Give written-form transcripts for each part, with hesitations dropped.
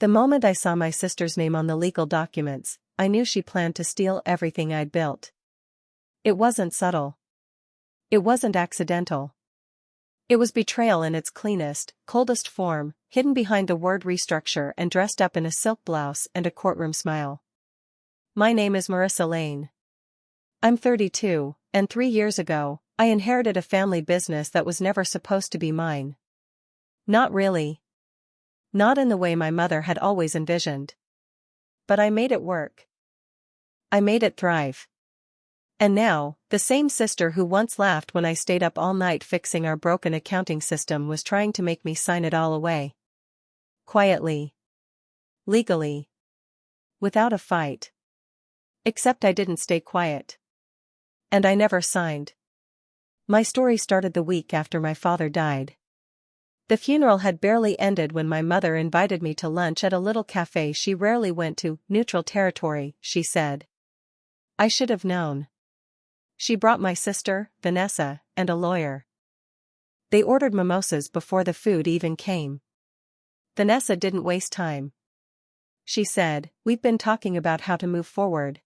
The moment I saw my sister's name on the legal documents, I knew she planned to steal everything I'd built. It wasn't subtle. It wasn't accidental. It was betrayal in its cleanest, coldest form, hidden behind the word restructure and dressed up in a silk blouse and a courtroom smile. My name is Marissa Lane. I'm 32, and 3 years ago, I inherited a family business that was never supposed to be mine. Not really. Not in the way my mother had always envisioned. But I made it work. I made it thrive. And now, the same sister who once laughed when I stayed up all night fixing our broken accounting system was trying to make me sign it all away. Quietly. Legally. Without a fight. Except I didn't stay quiet. And I never signed. My story started the week after my father died. The funeral had barely ended when my mother invited me to lunch at a little cafe she rarely went to, neutral territory, she said. I should have known. She brought my sister, Vanessa, and a lawyer. They ordered mimosas before the food even came. Vanessa didn't waste time. She said, "We've been talking about how to move forward.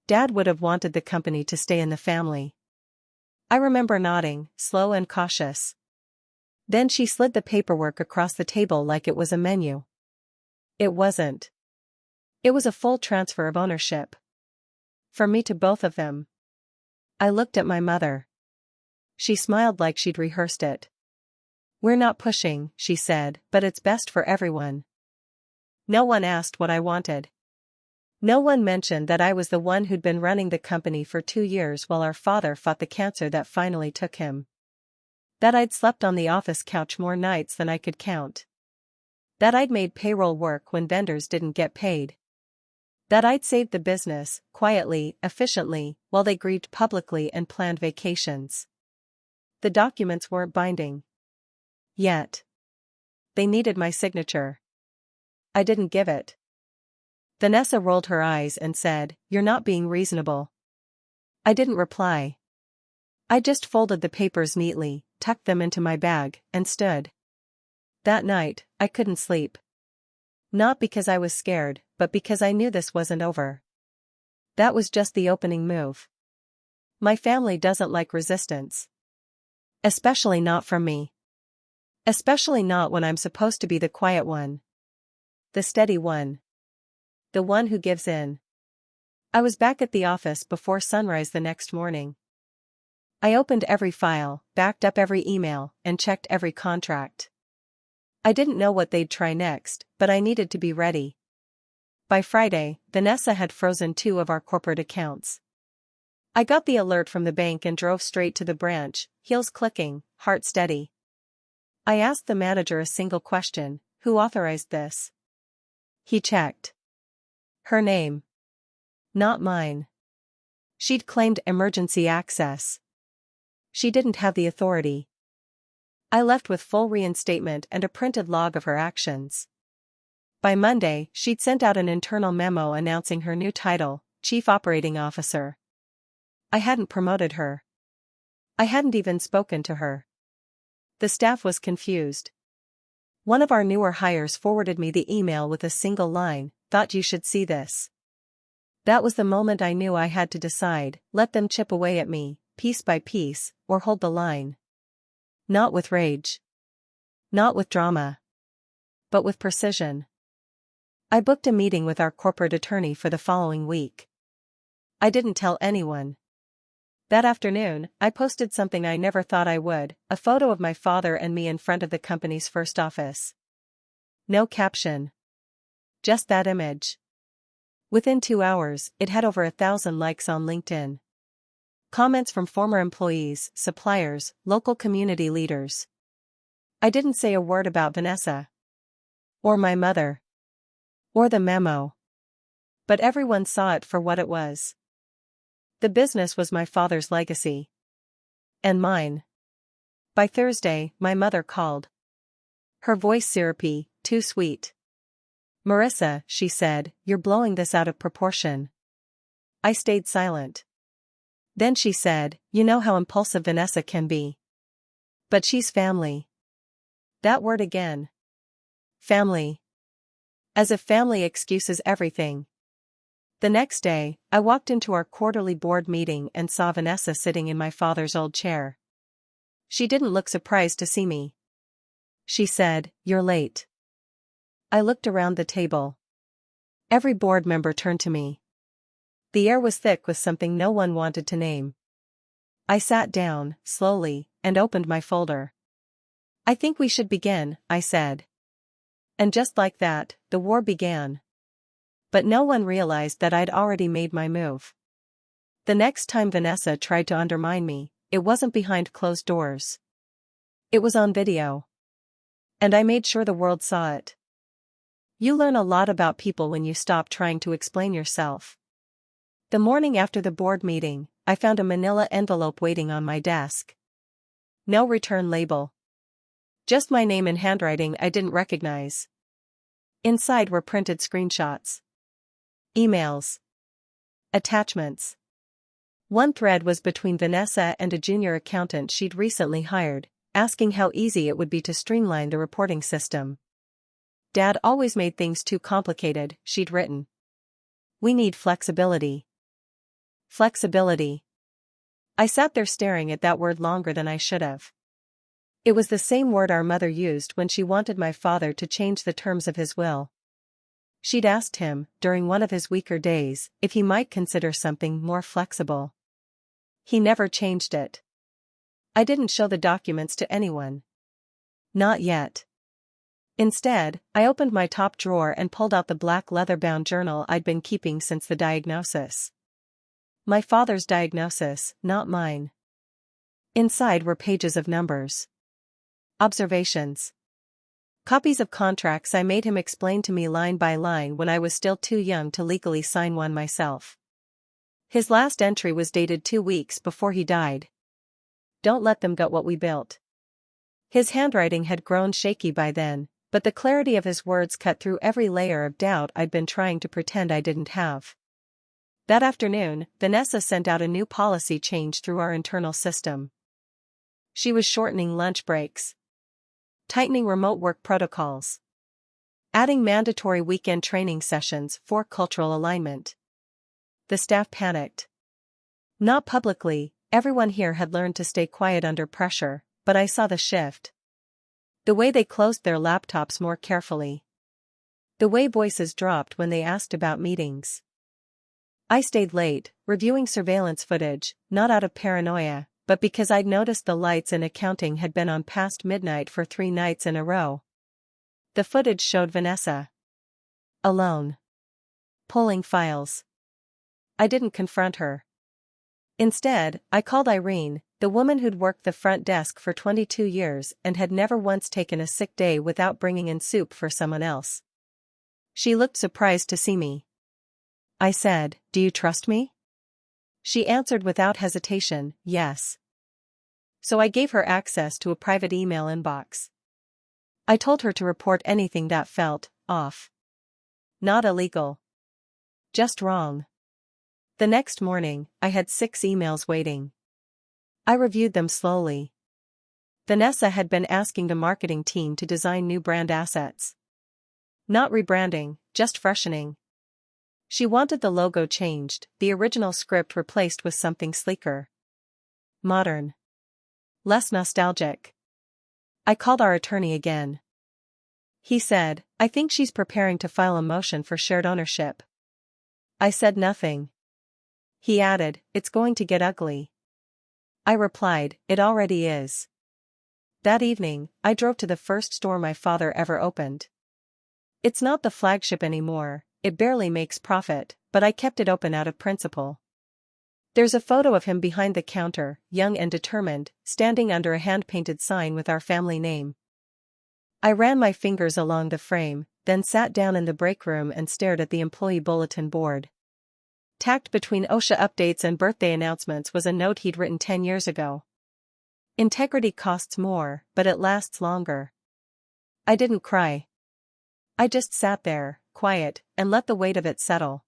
Dad would have wanted the company to stay in the family." I remember nodding, slow and cautious. Then she slid the paperwork across the table like it was a menu. It wasn't. It was a full transfer of ownership. From me to both of them. I looked at my mother. She smiled like she'd rehearsed it. "We're not pushing," she said, "but it's best for everyone." No one asked what I wanted. No one mentioned that I was the one who'd been running the company for 2 years while our father fought the cancer that finally took him. That I'd slept on the office couch more nights than I could count. That I'd made payroll work when vendors didn't get paid. That I'd saved the business, quietly, efficiently, while they grieved publicly and planned vacations. The documents weren't binding. Yet. They needed my signature. I didn't give it. Vanessa rolled her eyes and said, "You're not being reasonable." I didn't reply. I just folded the papers neatly, tucked them into my bag, and stood. That night, I couldn't sleep. Not because I was scared, but because I knew this wasn't over. That was just the opening move. My family doesn't like resistance. Especially not from me. Especially not when I'm supposed to be the quiet one. The steady one. The one who gives in. I was back at the office before sunrise the next morning. I opened every file, backed up every email, and checked every contract. I didn't know what they'd try next, but I needed to be ready. By Friday, Vanessa had frozen 2 of our corporate accounts. I got the alert from the bank and drove straight to the branch, heels clicking, heart steady. I asked the manager a single question: "Who authorized this?" He checked. Her name. Not mine. She'd claimed emergency access. She didn't have the authority. I left with full reinstatement and a printed log of her actions. By Monday, she'd sent out an internal memo announcing her new title, Chief Operating Officer. I hadn't promoted her. I hadn't even spoken to her. The staff was confused. One of our newer hires forwarded me the email with a single line, "Thought you should see this." That was the moment I knew I had to decide: let them chip away at me, piece by piece, or hold the line. Not with rage. Not with drama. But with precision. I booked a meeting with our corporate attorney for the following week. I didn't tell anyone. That afternoon, I posted something I never thought I would, a photo of my father and me in front of the company's first office. No caption. Just that image. Within 2 hours, it had over 1,000 likes on LinkedIn. Comments from former employees, suppliers, local community leaders. I didn't say a word about Vanessa. Or my mother. Or the memo. But everyone saw it for what it was. The business was my father's legacy. And mine. By Thursday, my mother called. Her voice syrupy, too sweet. "Marissa," she said, "you're blowing this out of proportion." I stayed silent. Then she said, "You know how impulsive Vanessa can be. But she's family." That word again. Family. As if family excuses everything. The next day, I walked into our quarterly board meeting and saw Vanessa sitting in my father's old chair. She didn't look surprised to see me. She said, "You're late." I looked around the table. Every board member turned to me. The air was thick with something no one wanted to name. I sat down, slowly, and opened my folder. "I think we should begin," I said. And just like that, the war began. But no one realized that I'd already made my move. The next time Vanessa tried to undermine me, it wasn't behind closed doors. It was on video. And I made sure the world saw it. You learn a lot about people when you stop trying to explain yourself. The morning after the board meeting, I found a manila envelope waiting on my desk. No return label. Just my name in handwriting I didn't recognize. Inside were printed screenshots. Emails. Attachments. One thread was between Vanessa and a junior accountant she'd recently hired, asking how easy it would be to streamline the reporting system. "Dad always made things too complicated," she'd written. "We need flexibility." Flexibility. I sat there staring at that word longer than I should have. It was the same word our mother used when she wanted my father to change the terms of his will. She'd asked him, during one of his weaker days, if he might consider something more flexible. He never changed it. I didn't show the documents to anyone. Not yet. Instead, I opened my top drawer and pulled out the black leather-bound journal I'd been keeping since the diagnosis. My father's diagnosis, not mine. Inside were pages of numbers. Observations. Copies of contracts I made him explain to me line by line when I was still too young to legally sign one myself. His last entry was dated 2 weeks before he died. "Don't let them gut what we built." His handwriting had grown shaky by then, but the clarity of his words cut through every layer of doubt I'd been trying to pretend I didn't have. That afternoon, Vanessa sent out a new policy change through our internal system. She was shortening lunch breaks, tightening remote work protocols, adding mandatory weekend training sessions for cultural alignment. The staff panicked. Not publicly, everyone here had learned to stay quiet under pressure, but I saw the shift. The way they closed their laptops more carefully. The way voices dropped when they asked about meetings. I stayed late, reviewing surveillance footage, not out of paranoia, but because I'd noticed the lights in accounting had been on past midnight for 3 nights in a row. The footage showed Vanessa alone, pulling files. I didn't confront her. Instead, I called Irene, the woman who'd worked the front desk for 22 years and had never once taken a sick day without bringing in soup for someone else. She looked surprised to see me. I said, "Do you trust me?" She answered without hesitation, "Yes." So I gave her access to a private email inbox. I told her to report anything that felt off. Not illegal. Just wrong. The next morning, I had 6 emails waiting. I reviewed them slowly. Vanessa had been asking the marketing team to design new brand assets. Not rebranding, just freshening. She wanted the logo changed, the original script replaced with something sleeker. Modern. Less nostalgic. I called our attorney again. He said, "I think she's preparing to file a motion for shared ownership." I said nothing. He added, "It's going to get ugly." I replied, "It already is." That evening, I drove to the first store my father ever opened. It's not the flagship anymore, it barely makes profit, but I kept it open out of principle. There's a photo of him behind the counter, young and determined, standing under a hand-painted sign with our family name. I ran my fingers along the frame, then sat down in the break room and stared at the employee bulletin board. Tacked between OSHA updates and birthday announcements was a note he'd written 10 years ago. Integrity costs more, but it lasts longer. I didn't cry. I just sat there, quiet, and let the weight of it settle.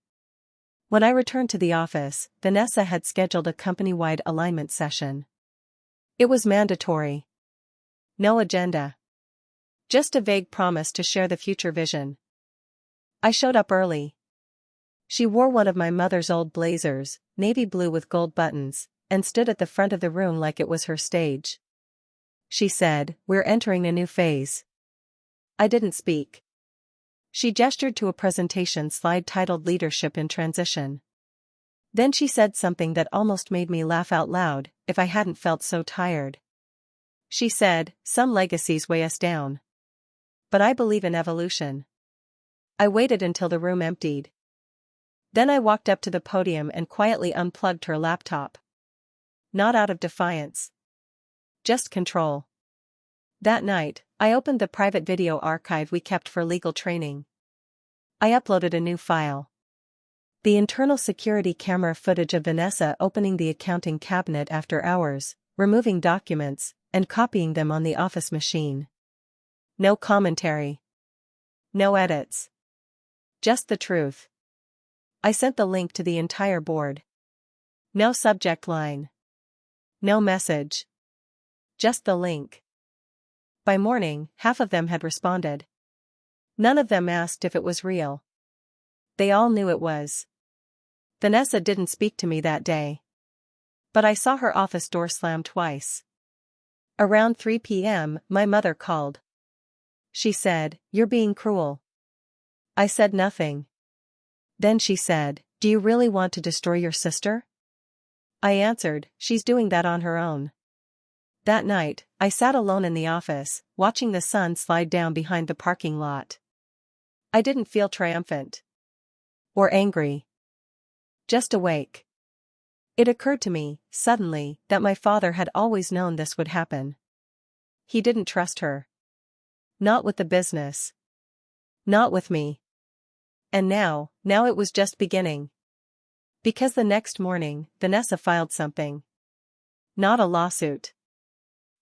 When I returned to the office, Vanessa had scheduled a company-wide alignment session. It was mandatory. No agenda. Just a vague promise to share the future vision. I showed up early. She wore one of my mother's old blazers, navy blue with gold buttons, and stood at the front of the room like it was her stage. She said, "We're entering a new phase." I didn't speak. She gestured to a presentation slide titled Leadership in Transition. Then she said something that almost made me laugh out loud, if I hadn't felt so tired. She said, "Some legacies weigh us down. But I believe in evolution." I waited until the room emptied. Then I walked up to the podium and quietly unplugged her laptop. Not out of defiance. Just control. That night, I opened the private video archive we kept for legal training. I uploaded a new file. The internal security camera footage of Vanessa opening the accounting cabinet after hours, removing documents, and copying them on the office machine. No commentary. No edits. Just the truth. I sent the link to the entire board. No subject line. No message. Just the link. By morning, half of them had responded. None of them asked if it was real. They all knew it was. Vanessa didn't speak to me that day. But I saw her office door slam twice. Around 3 p.m., my mother called. She said, "You're being cruel." I said nothing. Then she said, "Do you really want to destroy your sister?" I answered, "She's doing that on her own." That night, I sat alone in the office, watching the sun slide down behind the parking lot. I didn't feel triumphant. Or angry. Just awake. It occurred to me, suddenly, that my father had always known this would happen. He didn't trust her. Not with the business. Not with me. And now it was just beginning. Because the next morning, Vanessa filed something. Not a lawsuit.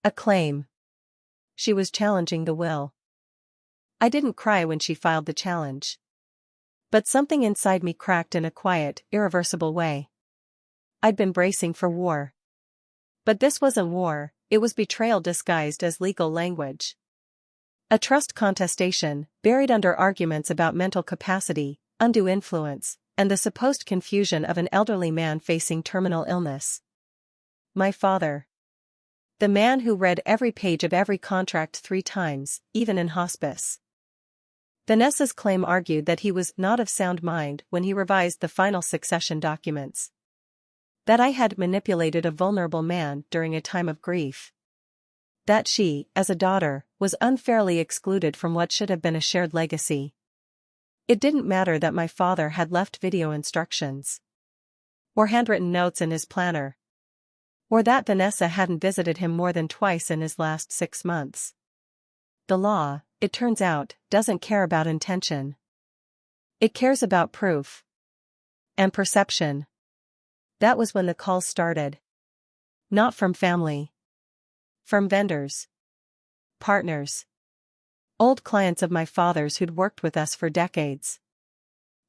A claim. She was challenging the will. I didn't cry when she filed the challenge. But something inside me cracked in a quiet, irreversible way. I'd been bracing for war. But this wasn't war, it was betrayal disguised as legal language. A trust contestation, buried under arguments about mental capacity, undue influence, and the supposed confusion of an elderly man facing terminal illness. My father. The man who read every page of every contract 3 times, even in hospice. Vanessa's claim argued that he was not of sound mind when he revised the final succession documents. That I had manipulated a vulnerable man during a time of grief. That she, as a daughter, was unfairly excluded from what should have been a shared legacy. It didn't matter that my father had left video instructions. Or handwritten notes in his planner. Or that Vanessa hadn't visited him more than twice in his last 6 months. The law, it turns out, doesn't care about intention. It cares about proof. And perception. That was when the calls started. Not from family. From vendors. Partners. Old clients of my father's who'd worked with us for decades.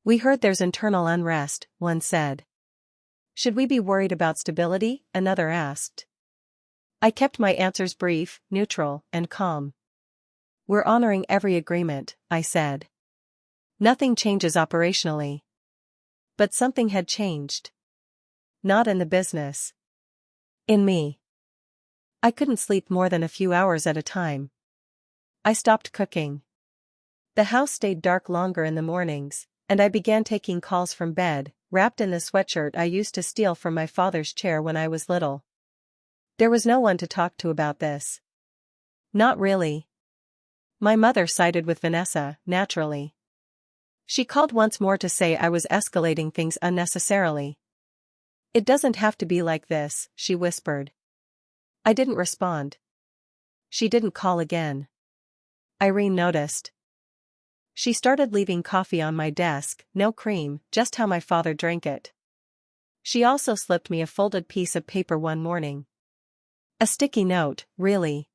"We heard there's internal unrest," one said. "Should we be worried about stability?" another asked. I kept my answers brief, neutral, and calm. "We're honoring every agreement," I said. "Nothing changes operationally." But something had changed. Not in the business. In me. I couldn't sleep more than a few hours at a time. I stopped cooking. The house stayed dark longer in the mornings, and I began taking calls from bed, wrapped in the sweatshirt I used to steal from my father's chair when I was little. There was no one to talk to about this. Not really. My mother sided with Vanessa, naturally. She called once more to say I was escalating things unnecessarily. "It doesn't have to be like this," she whispered. I didn't respond. She didn't call again. Irene noticed. She started leaving coffee on my desk, no cream, just how my father drank it. She also slipped me a folded piece of paper one morning. A sticky note, really.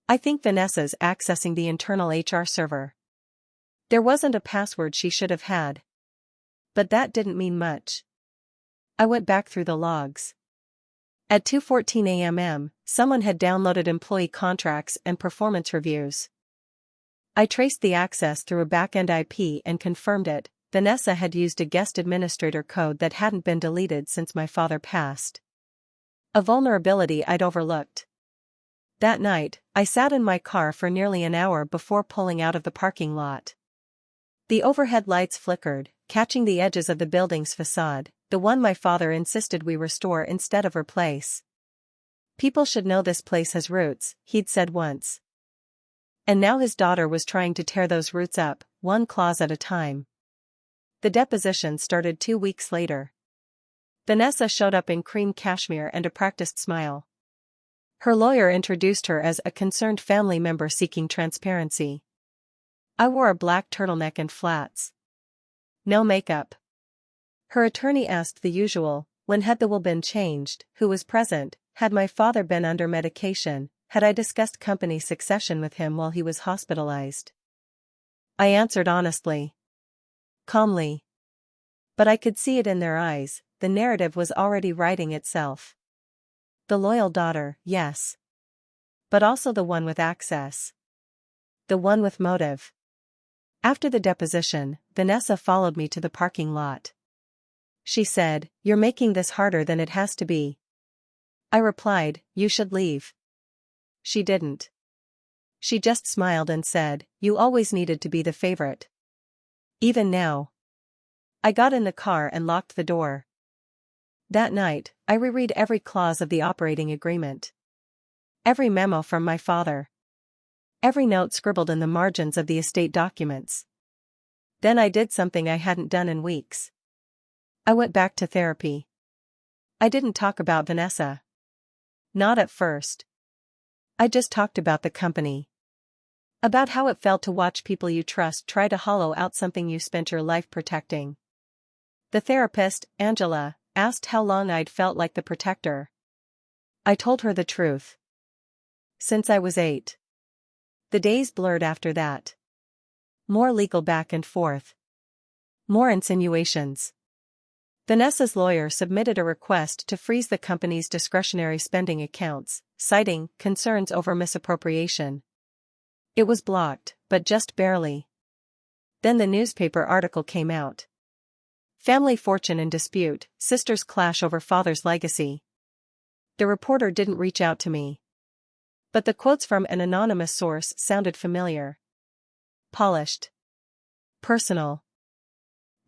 "I think Vanessa's accessing the internal HR server." There wasn't a password she should have had. But that didn't mean much. I went back through the logs. At 2:14 a.m., someone had downloaded employee contracts and performance reviews. I traced the access through a back-end IP and confirmed it. Vanessa had used a guest administrator code that hadn't been deleted since my father passed. A vulnerability I'd overlooked. That night, I sat in my car for nearly an hour before pulling out of the parking lot. The overhead lights flickered, catching the edges of the building's facade, the one my father insisted we restore instead of replace. "People should know this place has roots," he'd said once. And now his daughter was trying to tear those roots up, one clause at a time. The deposition started 2 weeks later. Vanessa showed up in cream cashmere and a practiced smile. Her lawyer introduced her as a concerned family member seeking transparency. I wore a black turtleneck and flats. No makeup. Her attorney asked the usual, when had the will been changed, who was present, had my father been under medication, had I discussed company succession with him while he was hospitalized. I answered honestly. Calmly. But I could see it in their eyes, the narrative was already writing itself. The loyal daughter, yes. But also the one with access. The one with motive. After the deposition, Vanessa followed me to the parking lot. She said, "You're making this harder than it has to be." I replied, "You should leave." She didn't. She just smiled and said, "You always needed to be the favorite. Even now." I got in the car and locked the door. That night, I reread every clause of the operating agreement. Every memo from my father. Every note scribbled in the margins of the estate documents. Then I did something I hadn't done in weeks. I went back to therapy. I didn't talk about Vanessa. Not at first. I just talked about the company. About how it felt to watch people you trust try to hollow out something you spent your life protecting. The therapist, Angela, asked how long I'd felt like the protector. I told her the truth. Since I was 8. The days blurred after that. More legal back and forth. More insinuations. Vanessa's lawyer submitted a request to freeze the company's discretionary spending accounts, citing concerns over misappropriation. It was blocked, but just barely. Then the newspaper article came out. Family fortune in dispute, sisters clash over father's legacy. The reporter didn't reach out to me. But the quotes from an anonymous source sounded familiar. Polished. Personal.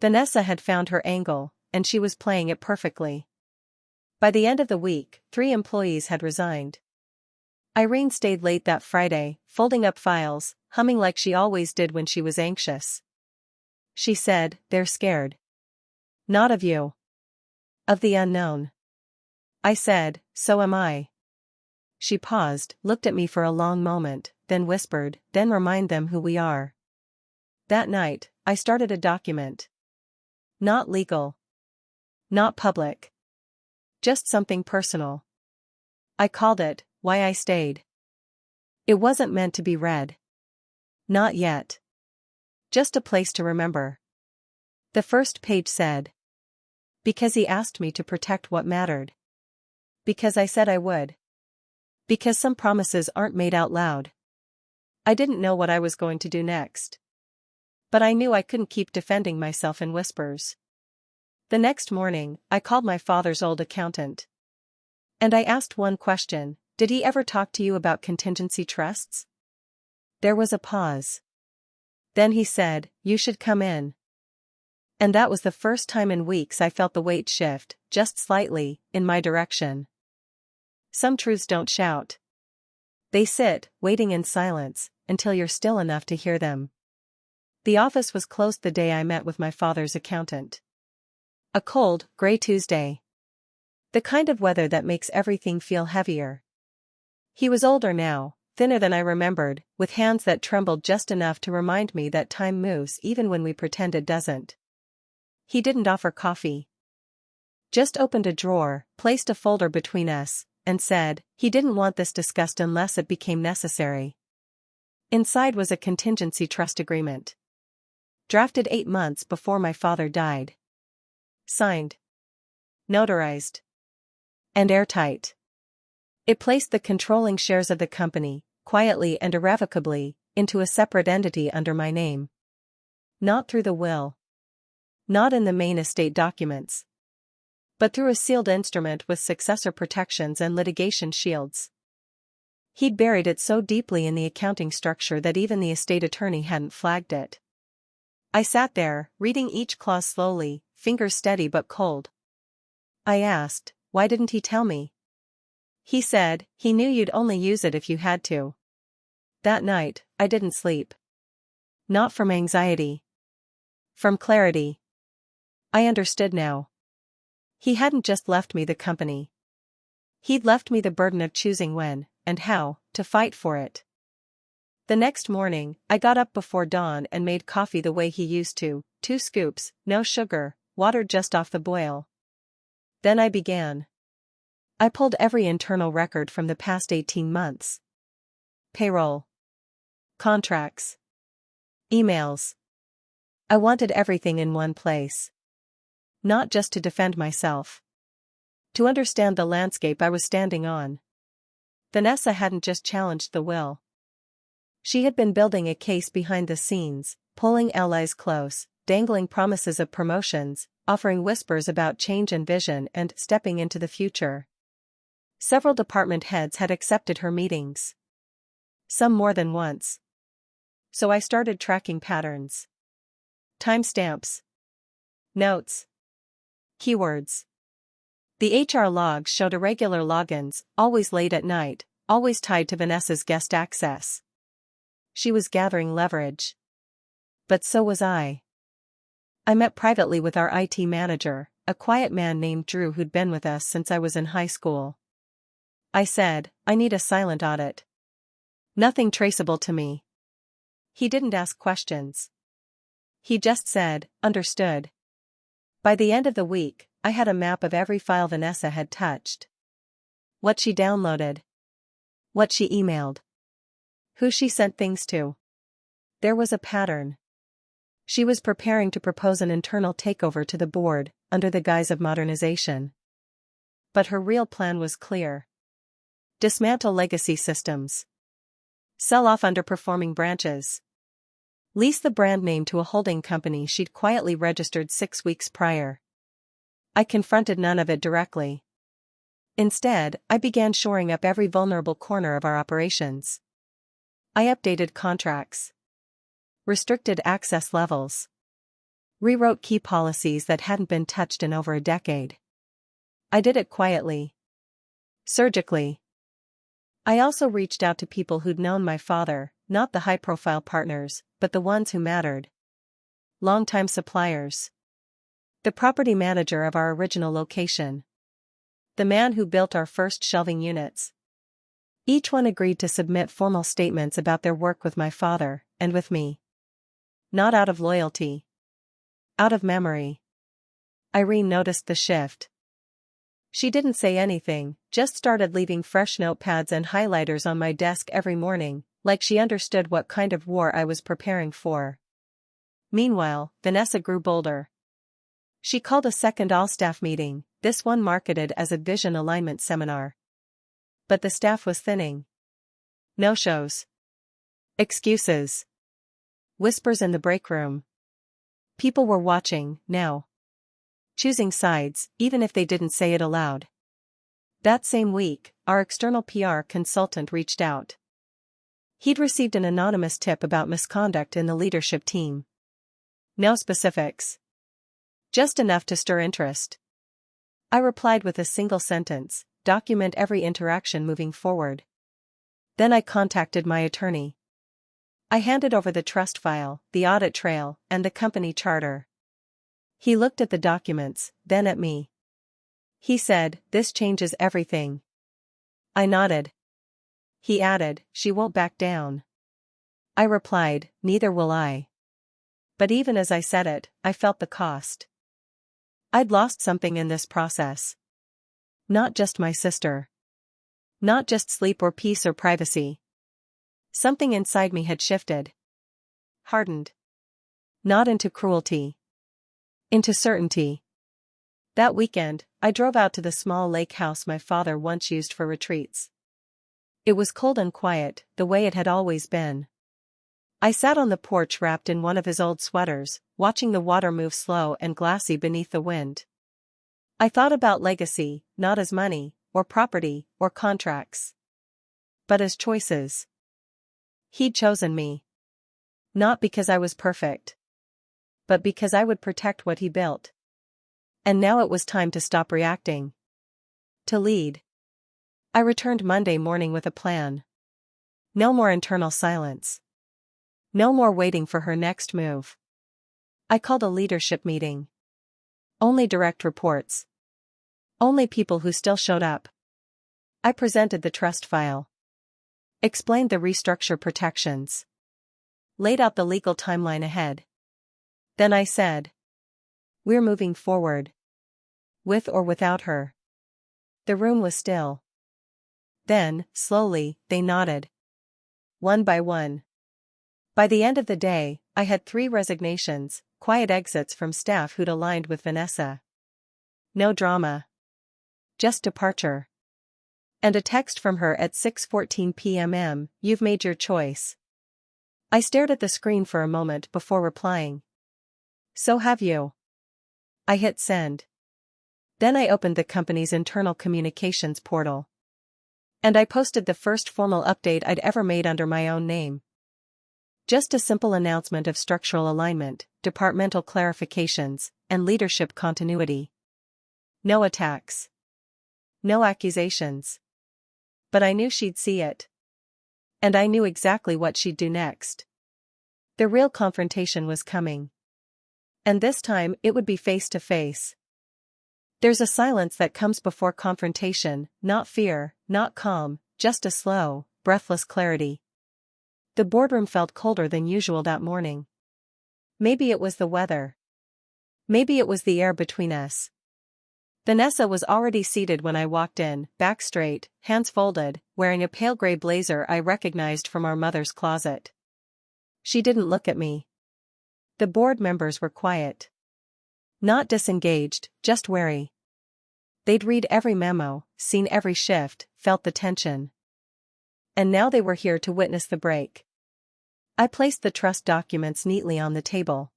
Vanessa had found her angle, and she was playing it perfectly. By the end of the week, 3 employees had resigned. Irene stayed late that Friday, folding up files, humming like she always did when she was anxious. She said, "They're scared." "Not of you. Of the unknown." I said, "So am I." She paused, looked at me for a long moment, then whispered, "Then remind them who we are." That night, I started a document. Not legal. Not public. Just something personal. I called it, "Why I Stayed." It wasn't meant to be read. Not yet. Just a place to remember. The first page said, "Because he asked me to protect what mattered. Because I said I would. Because some promises aren't made out loud." I didn't know what I was going to do next. But I knew I couldn't keep defending myself in whispers. The next morning, I called my father's old accountant. And I asked one question, "Did he ever talk to you about contingency trusts?" There was a pause. Then he said, "You should come in." And that was the first time in weeks I felt the weight shift, just slightly, in my direction. Some truths don't shout. They sit, waiting in silence, until you're still enough to hear them. The office was closed the day I met with my father's accountant. A cold, gray Tuesday. The kind of weather that makes everything feel heavier. He was older now, thinner than I remembered, with hands that trembled just enough to remind me that time moves even when we pretend it doesn't. He didn't offer coffee. Just opened a drawer, placed a folder between us, and said, he didn't want this discussed unless it became necessary. Inside was a contingency trust agreement. Drafted 8 months before my father died. Signed. Notarized. And airtight. It placed the controlling shares of the company, quietly and irrevocably, into a separate entity under my name. Not through the will. Not in the main estate documents. But through a sealed instrument with successor protections and litigation shields. He'd buried it so deeply in the accounting structure that even the estate attorney hadn't flagged it. I sat there, reading each clause slowly, fingers steady but cold. I asked, why didn't he tell me? He said, he knew you'd only use it if you had to. That night, I didn't sleep. Not from anxiety. From clarity. I understood now. He hadn't just left me the company. He'd left me the burden of choosing when, and how, to fight for it. The next morning, I got up before dawn and made coffee the way he used to, 2 scoops, no sugar, water just off the boil. Then I began. I pulled every internal record from the past 18 months. Payroll. Contracts. Emails. I wanted everything in one place. Not just to defend myself. To understand the landscape I was standing on. Vanessa hadn't just challenged the will. She had been building a case behind the scenes, pulling allies close, dangling promises of promotions, offering whispers about change and vision and stepping into the future. Several department heads had accepted her meetings. Some more than once. So I started tracking patterns. Timestamps. Notes. Keywords. The HR logs showed irregular logins, always late at night, always tied to Vanessa's guest access. She was gathering leverage. But so was I. I met privately with our IT manager, a quiet man named Drew who'd been with us since I was in high school. I said, I need a silent audit. Nothing traceable to me. He didn't ask questions. He just said, understood. By the end of the week, I had a map of every file Vanessa had touched. What she downloaded. What she emailed. Who she sent things to. There was a pattern. She was preparing to propose an internal takeover to the board, under the guise of modernization. But her real plan was clear. Dismantle legacy systems. Sell off underperforming branches. Lease the brand name to a holding company she'd quietly registered 6 weeks prior. I confronted none of it directly. Instead, I began shoring up every vulnerable corner of our operations. I updated contracts. Restricted access levels. Rewrote key policies that hadn't been touched in over a decade. I did it quietly. Surgically. I also reached out to people who'd known my father, not the high-profile partners, but the ones who mattered. Longtime suppliers. The property manager of our original location. The man who built our first shelving units. Each one agreed to submit formal statements about their work with my father, and with me. Not out of loyalty. Out of memory. Irene noticed the shift. She didn't say anything, just started leaving fresh notepads and highlighters on my desk every morning, like she understood what kind of war I was preparing for. Meanwhile, Vanessa grew bolder. She called a second all-staff meeting, this one marketed as a vision alignment seminar. But the staff was thinning. No-shows. Excuses. Whispers in the break room. People were watching, now. Choosing sides, even if they didn't say it aloud. That same week, our external PR consultant reached out. He'd received an anonymous tip about misconduct in the leadership team. No specifics. Just enough to stir interest. I replied with a single sentence, document every interaction moving forward. Then I contacted my attorney. I handed over the trust file, the audit trail, and the company charter. He looked at the documents, then at me. He said, "This changes everything." I nodded. He added, "She won't back down." I replied, "Neither will I." But even as I said it, I felt the cost. I'd lost something in this process. Not just my sister. Not just sleep or peace or privacy. Something inside me had shifted. Hardened. Not into cruelty. Into certainty. That weekend, I drove out to the small lake house my father once used for retreats. It was cold and quiet, the way it had always been. I sat on the porch wrapped in one of his old sweaters, watching the water move slow and glassy beneath the wind. I thought about legacy, not as money, or property, or contracts, but as choices. He'd chosen me. Not because I was perfect, but because I would protect what he built. And now it was time to stop reacting. To lead. I returned Monday morning with a plan. No more internal silence. No more waiting for her next move. I called a leadership meeting. Only direct reports. Only people who still showed up. I presented the trust file. Explained the restructure protections. Laid out the legal timeline ahead. Then I said, "We're moving forward. With or without her." The room was still. Then, slowly, they nodded. One by one. By the end of the day, I had 3 resignations, quiet exits from staff who'd aligned with Vanessa. No drama. Just departure. And a text from her at 6:14 p.m. "You've made your choice." I stared at the screen for a moment before replying. "So have you." I hit send. Then I opened the company's internal communications portal. And I posted the first formal update I'd ever made under my own name. Just a simple announcement of structural alignment, departmental clarifications, and leadership continuity. No attacks. No accusations. But I knew she'd see it. And I knew exactly what she'd do next. The real confrontation was coming. And this time it would be face to face. There's a silence that comes before confrontation, not fear, not calm, just a slow, breathless clarity. The boardroom felt colder than usual that morning. Maybe it was the weather. Maybe it was the air between us. Vanessa was already seated when I walked in, back straight, hands folded, wearing a pale gray blazer I recognized from our mother's closet. She didn't look at me. The board members were quiet. Not disengaged, just wary. They'd read every memo, seen every shift, felt the tension. And now they were here to witness the break. I placed the trust documents neatly on the table.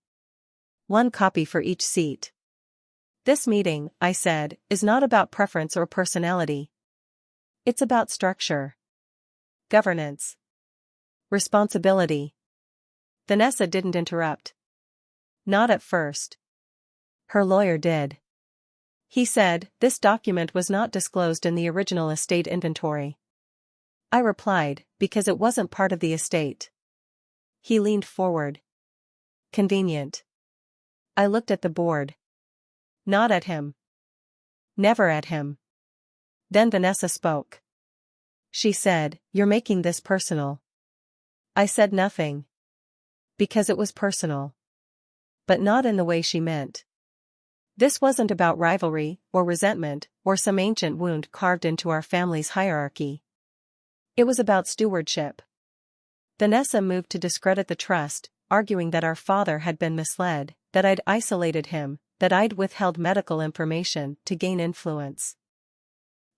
1 copy for each seat. "This meeting," I said, "is not about preference or personality. It's about structure. Governance. Responsibility." Vanessa didn't interrupt. Not at first. Her lawyer did. He said, "This document was not disclosed in the original estate inventory." I replied, "Because it wasn't part of the estate." He leaned forward. Convenient. I looked at the board. Not at him. Never at him. Then Vanessa spoke. She said, "You're making this personal." I said nothing. Because it was personal. But not in the way she meant. This wasn't about rivalry, or resentment, or some ancient wound carved into our family's hierarchy. It was about stewardship. Vanessa moved to discredit the trust, arguing that our father had been misled, that I'd isolated him, that I'd withheld medical information to gain influence.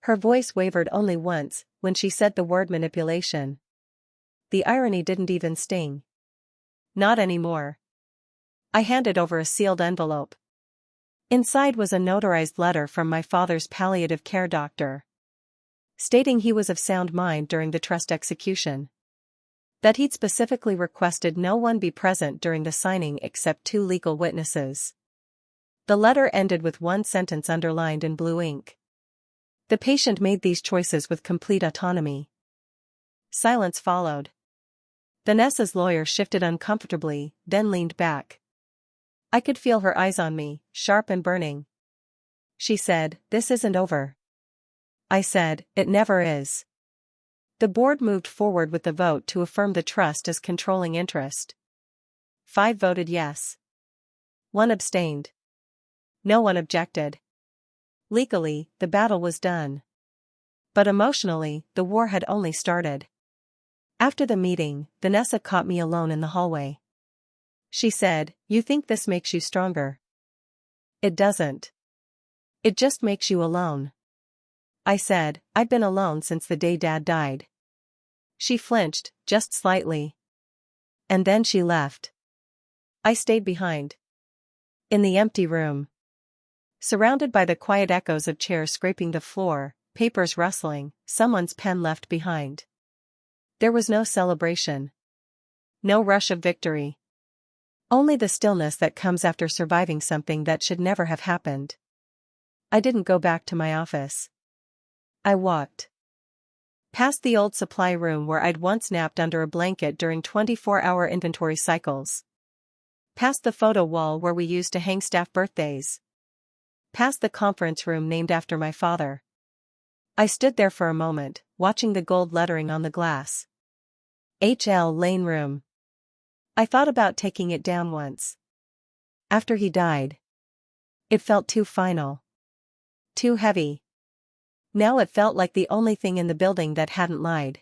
Her voice wavered only once, when she said the word manipulation. The irony didn't even sting. Not anymore. I handed over a sealed envelope. Inside was a notarized letter from my father's palliative care doctor, stating he was of sound mind during the trust execution. That he'd specifically requested no one be present during the signing except 2 legal witnesses. The letter ended with 1 sentence underlined in blue ink. The patient made these choices with complete autonomy. Silence followed. Vanessa's lawyer shifted uncomfortably, then leaned back. I could feel her eyes on me, sharp and burning. She said, "This isn't over." I said, "It never is." The board moved forward with the vote to affirm the trust as controlling interest. 5 voted yes. 1 abstained. No one objected. Legally, the battle was done. But emotionally, the war had only started. After the meeting, Vanessa caught me alone in the hallway. She said, "You think this makes you stronger?" "It doesn't. It just makes you alone." I said, "I've been alone since the day Dad died." She flinched, just slightly. And then she left. I stayed behind. In the empty room. Surrounded by the quiet echoes of chairs scraping the floor, papers rustling, someone's pen left behind. There was no celebration. No rush of victory. Only the stillness that comes after surviving something that should never have happened. I didn't go back to my office. I walked. Past the old supply room where I'd once napped under a blanket during 24-hour inventory cycles. Past the photo wall where we used to hang staff birthdays. Past the conference room named after my father. I stood there for a moment, watching the gold lettering on the glass. H.L. Lane Room. I thought about taking it down once. After he died. It felt too final. Too heavy. Now it felt like the only thing in the building that hadn't lied.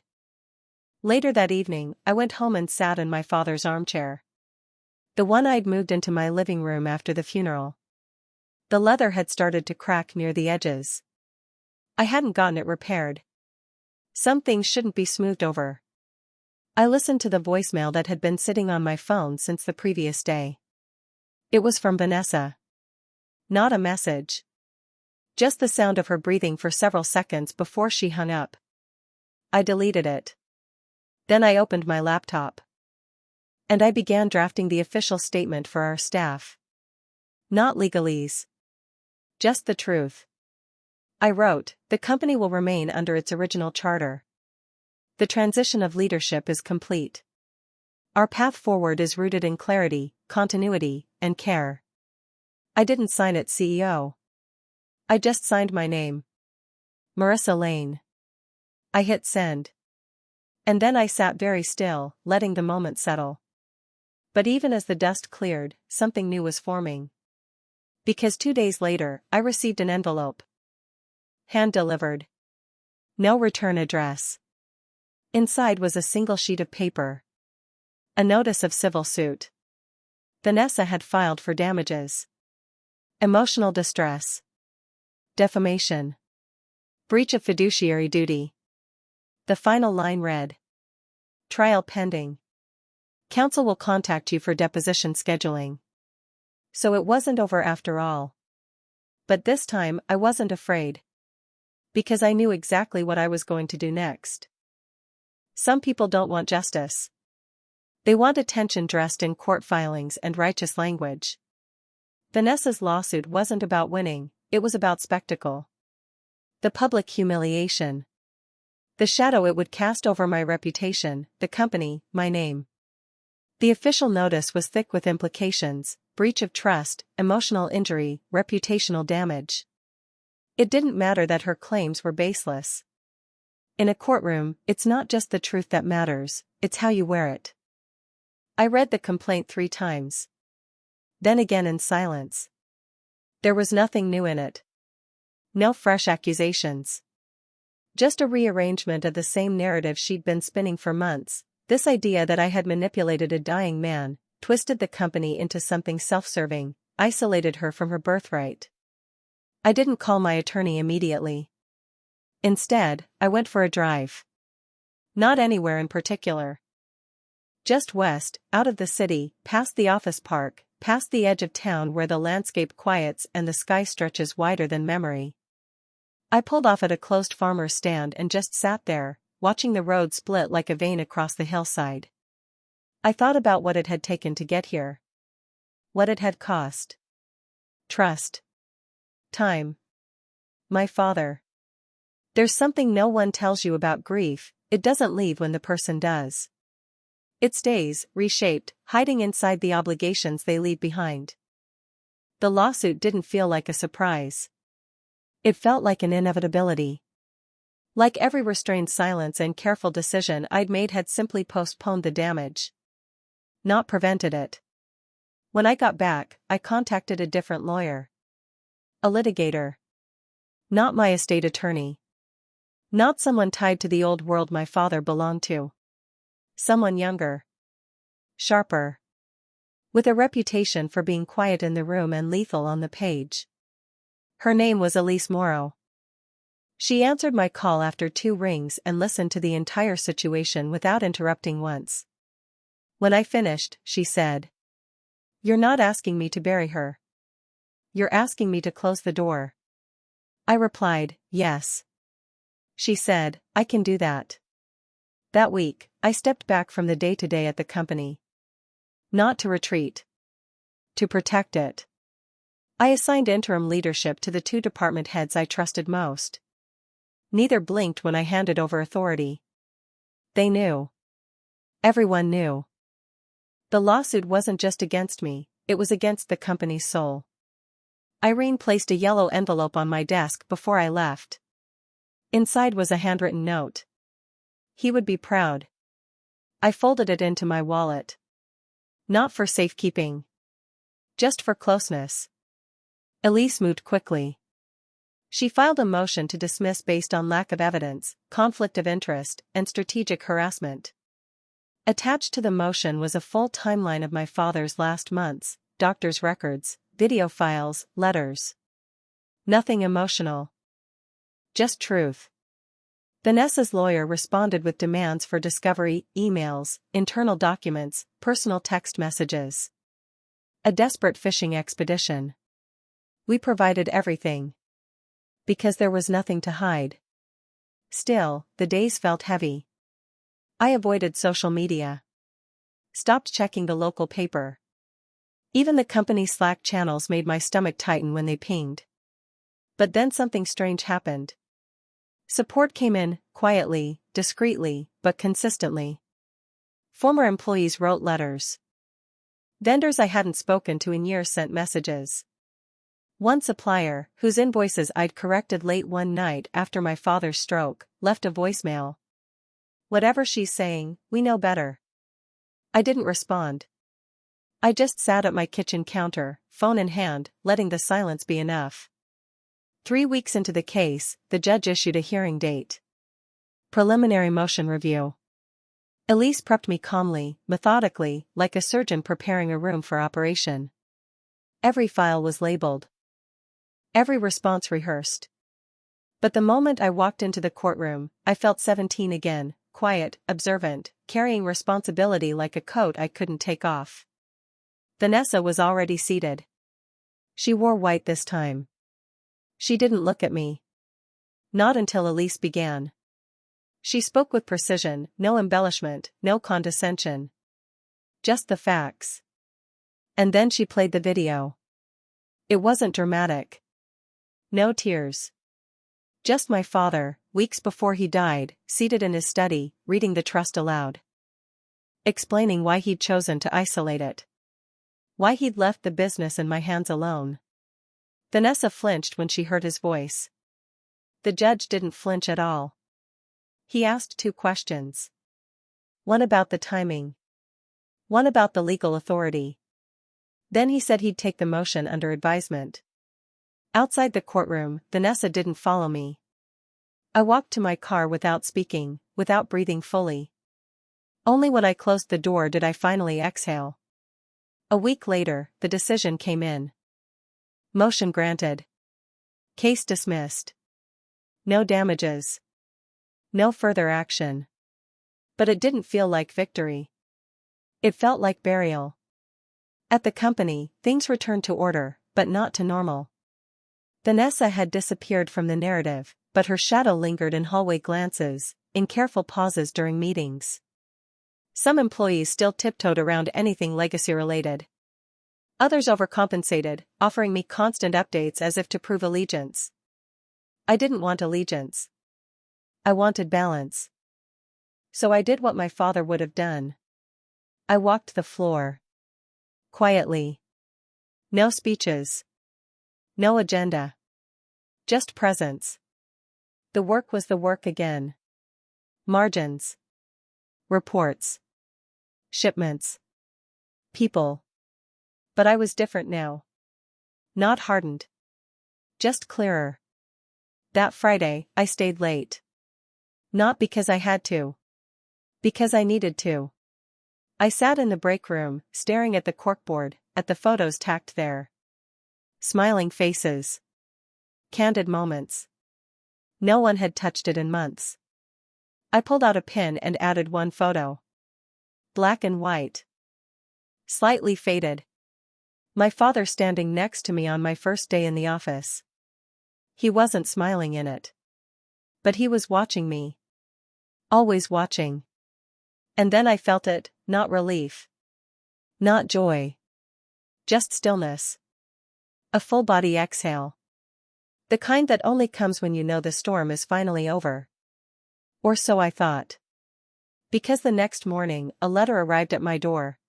Later that evening, I went home and sat in my father's armchair. The one I'd moved into my living room after the funeral. The leather had started to crack near the edges. I hadn't gotten it repaired. Some things shouldn't be smoothed over. I listened to the voicemail that had been sitting on my phone since the previous day. It was from Vanessa. Not a message. Just the sound of her breathing for several seconds before she hung up. I deleted it. Then I opened my laptop. And I began drafting the official statement for our staff. Not legalese. Just the truth. I wrote, the company will remain under its original charter. The transition of leadership is complete. Our path forward is rooted in clarity, continuity, and care. I didn't sign it CEO. I just signed my name. Marissa Lane. I hit send. And then I sat very still, letting the moment settle. But even as the dust cleared, something new was forming. Because 2 days later, I received an envelope. Hand-delivered. No return address. Inside was a single sheet of paper. A notice of civil suit. Vanessa had filed for damages. Emotional distress. Defamation. Breach of fiduciary duty. The final line read. Trial pending. Counsel will contact you for deposition scheduling. So it wasn't over after all. But this time I wasn't afraid. Because I knew exactly what I was going to do next. Some people don't want justice. They want attention dressed in court filings and righteous language. Vanessa's lawsuit wasn't about winning, it was about spectacle. The public humiliation. The shadow it would cast over my reputation, the company, my name. The official notice was thick with implications: breach of trust, emotional injury, reputational damage. It didn't matter that her claims were baseless. In a courtroom, it's not just the truth that matters, it's how you wear it. I read the complaint 3 times. Then again in silence. There was nothing new in it. No fresh accusations. Just a rearrangement of the same narrative she'd been spinning for months, this idea that I had manipulated a dying man, twisted the company into something self-serving, isolated her from her birthright. I didn't call my attorney immediately. Instead, I went for a drive. Not anywhere in particular. Just west, out of the city, past the office park, past the edge of town where the landscape quiets and the sky stretches wider than memory. I pulled off at a closed farmer's stand and just sat there, watching the road split like a vein across the hillside. I thought about what it had taken to get here. What it had cost. Trust. Time. My father. There's something no one tells you about grief, it doesn't leave when the person does. It stays, reshaped, hiding inside the obligations they leave behind. The lawsuit didn't feel like a surprise. It felt like an inevitability. Like every restrained silence and careful decision I'd made had simply postponed the damage. Not prevented it. When I got back, I contacted a different lawyer. A litigator. Not my estate attorney. Not someone tied to the old world my father belonged to. Someone younger. Sharper. With a reputation for being quiet in the room and lethal on the page. Her name was Elise Morrow. She answered my call after 2 rings and listened to the entire situation without interrupting once. When I finished, she said, "You're not asking me to bury her. You're asking me to close the door." I replied, "Yes." She said, "I can do that." That week, I stepped back from the day-to-day at the company. Not to retreat. To protect it. I assigned interim leadership to the two department heads I trusted most. Neither blinked when I handed over authority. They knew. Everyone knew. The lawsuit wasn't just against me, it was against the company's soul. Irene placed a yellow envelope on my desk before I left. Inside was a handwritten note. He would be proud. I folded it into my wallet. Not for safekeeping. Just for closeness. Elise moved quickly. She filed a motion to dismiss based on lack of evidence, conflict of interest, and strategic harassment. Attached to the motion was a full timeline of my father's last months, doctor's records, video files, letters. Nothing emotional. Just truth. Vanessa's lawyer responded with demands for discovery, emails, internal documents, personal text messages. A desperate fishing expedition. We provided everything. Because there was nothing to hide. Still, the days felt heavy. I avoided social media. Stopped checking the local paper. Even the company Slack channels made my stomach tighten when they pinged. But then something strange happened. Support came in, quietly, discreetly, but consistently. Former employees wrote letters. Vendors I hadn't spoken to in years sent messages. One supplier, whose invoices I'd corrected late one night after my father's stroke, left a voicemail. "Whatever she's saying, we know better." I didn't respond. I just sat at my kitchen counter, phone in hand, letting the silence be enough. 3 weeks into the case, the judge issued a hearing date. Preliminary motion review. Elise prepped me calmly, methodically, like a surgeon preparing a room for operation. Every file was labeled. Every response rehearsed. But the moment I walked into the courtroom, I felt 17 again, quiet, observant, carrying responsibility like a coat I couldn't take off. Vanessa was already seated. She wore white this time. She didn't look at me. Not until Elise began. She spoke with precision, no embellishment, no condescension. Just the facts. And then she played the video. It wasn't dramatic. No tears. Just my father, weeks before he died, seated in his study, reading the trust aloud. Explaining why he'd chosen to isolate it. Why he'd left the business in my hands alone. Vanessa flinched when she heard his voice. The judge didn't flinch at all. He asked 2 questions. One about the timing. One about the legal authority. Then he said he'd take the motion under advisement. Outside the courtroom, Vanessa didn't follow me. I walked to my car without speaking, without breathing fully. Only when I closed the door did I finally exhale. A week later, the decision came in. Motion granted. Case dismissed. No damages. No further action. But it didn't feel like victory. It felt like burial. At the company, things returned to order, but not to normal. Vanessa had disappeared from the narrative, but her shadow lingered in hallway glances, in careful pauses during meetings. Some employees still tiptoed around anything legacy-related. Others overcompensated, offering me constant updates as if to prove allegiance. I didn't want allegiance. I wanted balance. So I did what my father would have done. I walked the floor. Quietly. No speeches. No agenda. Just presence. The work was the work again. Margins. Reports. Shipments. People. But I was different now. Not hardened. Just clearer. That Friday, I stayed late. Not because I had to. Because I needed to. I sat in the break room, staring at the corkboard, at the photos tacked there. Smiling faces. Candid moments. No one had touched it in months. I pulled out a pen and added one photo. Black and white. slightly faded. My father standing next to me on my first day in the office. He wasn't smiling in it. But he was watching me. Always watching. And then I felt it, not relief. Not joy. Just stillness. A full-body exhale. The kind that only comes when you know the storm is finally over. Or so I thought. Because the next morning, a letter arrived at my door.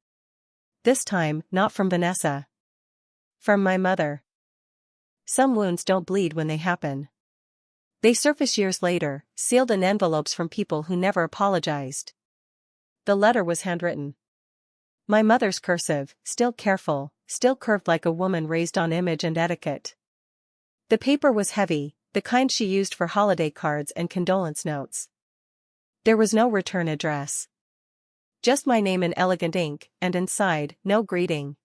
This time, not from Vanessa. From my mother. Some wounds don't bleed when they happen. They surface years later, sealed in envelopes from people who never apologized. The letter was handwritten. My mother's cursive, still careful, still curved like a woman raised on image and etiquette. The paper was heavy, the kind she used for holiday cards and condolence notes. There was no return address. Just my name in elegant ink, and inside, no greeting.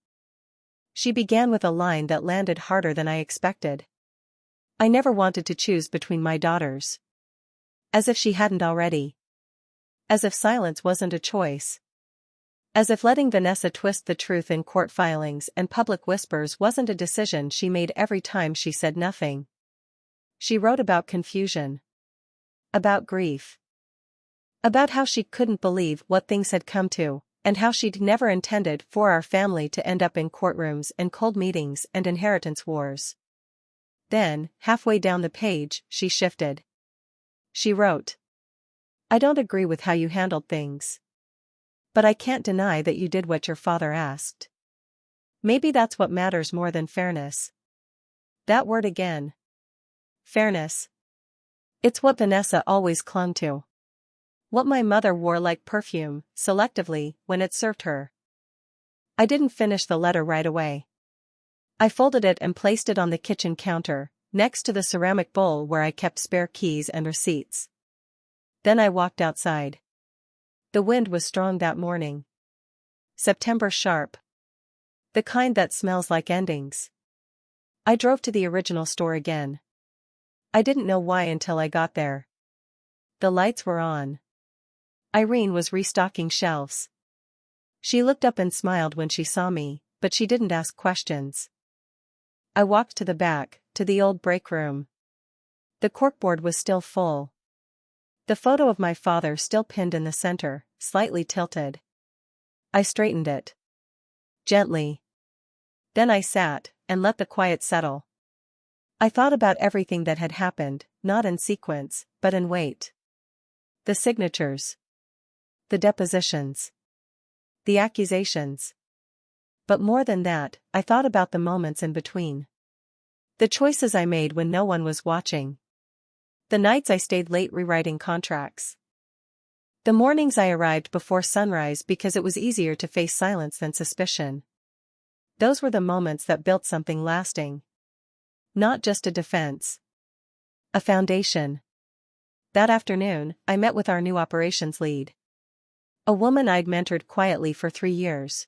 She began with a line that landed harder than I expected. I never wanted to choose between my daughters. As if she hadn't already. As if silence wasn't a choice. As if letting Vanessa twist the truth in court filings and public whispers wasn't a decision she made every time she said nothing. She wrote about confusion. About grief. About how she couldn't believe what things had come to, and how she'd never intended for our family to end up in courtrooms and cold meetings and inheritance wars. Then, halfway down the page, she shifted. She wrote, "I don't agree with how you handled things. But I can't deny that you did what your father asked. Maybe that's what matters more than fairness." That word again. Fairness. It's what Vanessa always clung to. What my mother wore like perfume, selectively, when it served her. I didn't finish the letter right away. I folded it and placed it on the kitchen counter, next to the ceramic bowl where I kept spare keys and receipts. Then I walked outside. The wind was strong that morning. September sharp. The kind that smells like endings. I drove to the original store again. I didn't know why until I got there. The lights were on. Irene was restocking shelves. She looked up and smiled when she saw me, but she didn't ask questions. I walked to the back, to the old break room. The corkboard was still full. The photo of my father still pinned in the center, slightly tilted. I straightened it. Gently. Then I sat, and let the quiet settle. I thought about everything that had happened, not in sequence, but in weight. The signatures. The depositions. The accusations. But more than that, I thought about the moments in between. The choices I made when no one was watching. The nights I stayed late rewriting contracts. The mornings I arrived before sunrise because it was easier to face silence than suspicion. Those were the moments that built something lasting. Not just a defense. A foundation. That afternoon, I met with our new operations lead. A woman I'd mentored quietly for 3 years.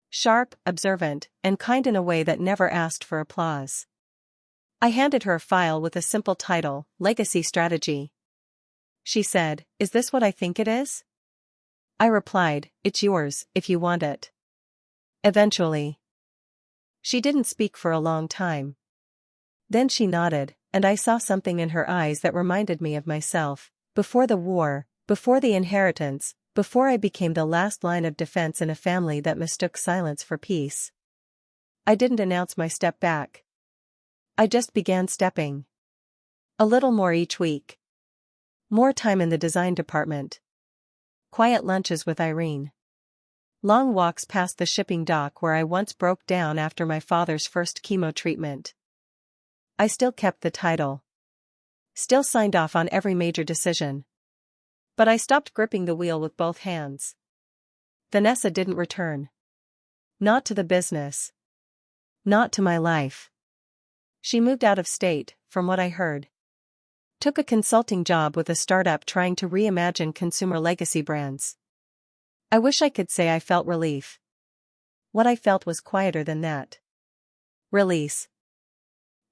Sharp, observant, and kind in a way that never asked for applause. I handed her a file with a simple title, Legacy Strategy. She said, "Is this what I think it is?" I replied, "It's yours, if you want it." Eventually. She didn't speak for a long time. Then she nodded, and I saw something in her eyes that reminded me of myself, before the war, before the inheritance, before I became the last line of defense in a family that mistook silence for peace. I didn't announce my step back. I just began stepping. A little more each week. More time in the design department. Quiet lunches with Irene. Long walks past the shipping dock where I once broke down after my father's first chemo treatment. I still kept the title. Still signed off on every major decision. But I stopped gripping the wheel with both hands. Vanessa didn't return. Not to the business. Not to my life. She moved out of state, from what I heard. Took a consulting job with a startup trying to reimagine consumer legacy brands. I wish I could say I felt relief. What I felt was quieter than that. Release.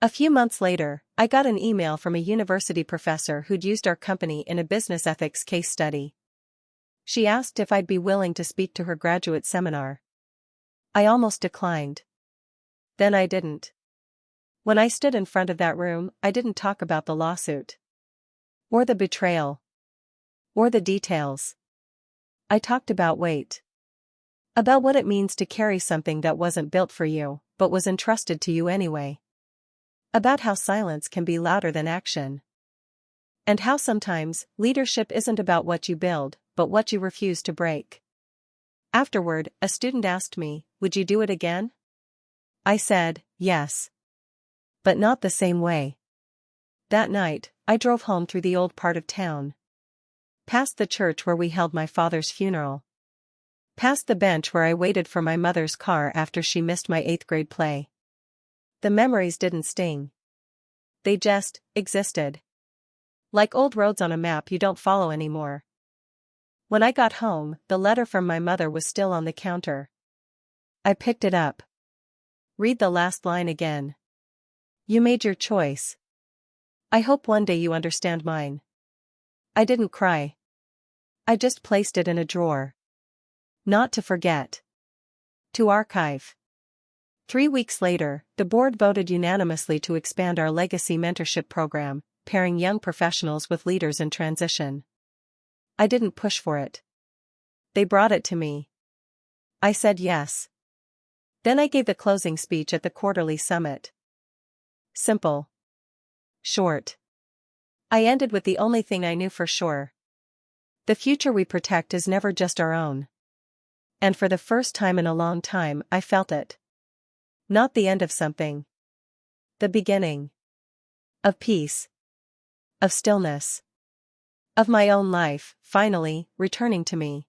A few months later, I got an email from a university professor who'd used our company in a business ethics case study. She asked if I'd be willing to speak to her graduate seminar. I almost declined. Then I didn't. When I stood in front of that room, I didn't talk about the lawsuit. Or the betrayal. Or the details. I talked about weight. About what it means to carry something that wasn't built for you, but was entrusted to you anyway. About how silence can be louder than action. And how sometimes, leadership isn't about what you build, but what you refuse to break. Afterward, a student asked me, "Would you do it again?" I said, yes. But not the same way. That night, I drove home through the old part of town. Past the church where we held my father's funeral. Past the bench where I waited for my mother's car after she missed my 8th grade play. The memories didn't sting. They just existed. Like old roads on a map you don't follow anymore. When I got home, the letter from my mother was still on the counter. I picked it up. Read the last line again. You made your choice. I hope one day you understand mine. I didn't cry. I just placed it in a drawer. Not to forget. To archive. 3 weeks later, the board voted unanimously to expand our legacy mentorship program, pairing young professionals with leaders in transition. I didn't push for it. They brought it to me. I said yes. Then I gave the closing speech at the quarterly summit. Simple. Short. I ended with the only thing I knew for sure. The future we protect is never just our own. And for the first time in a long time, I felt it. Not the end of something. The beginning. Of peace. Of stillness. Of my own life, finally, returning to me.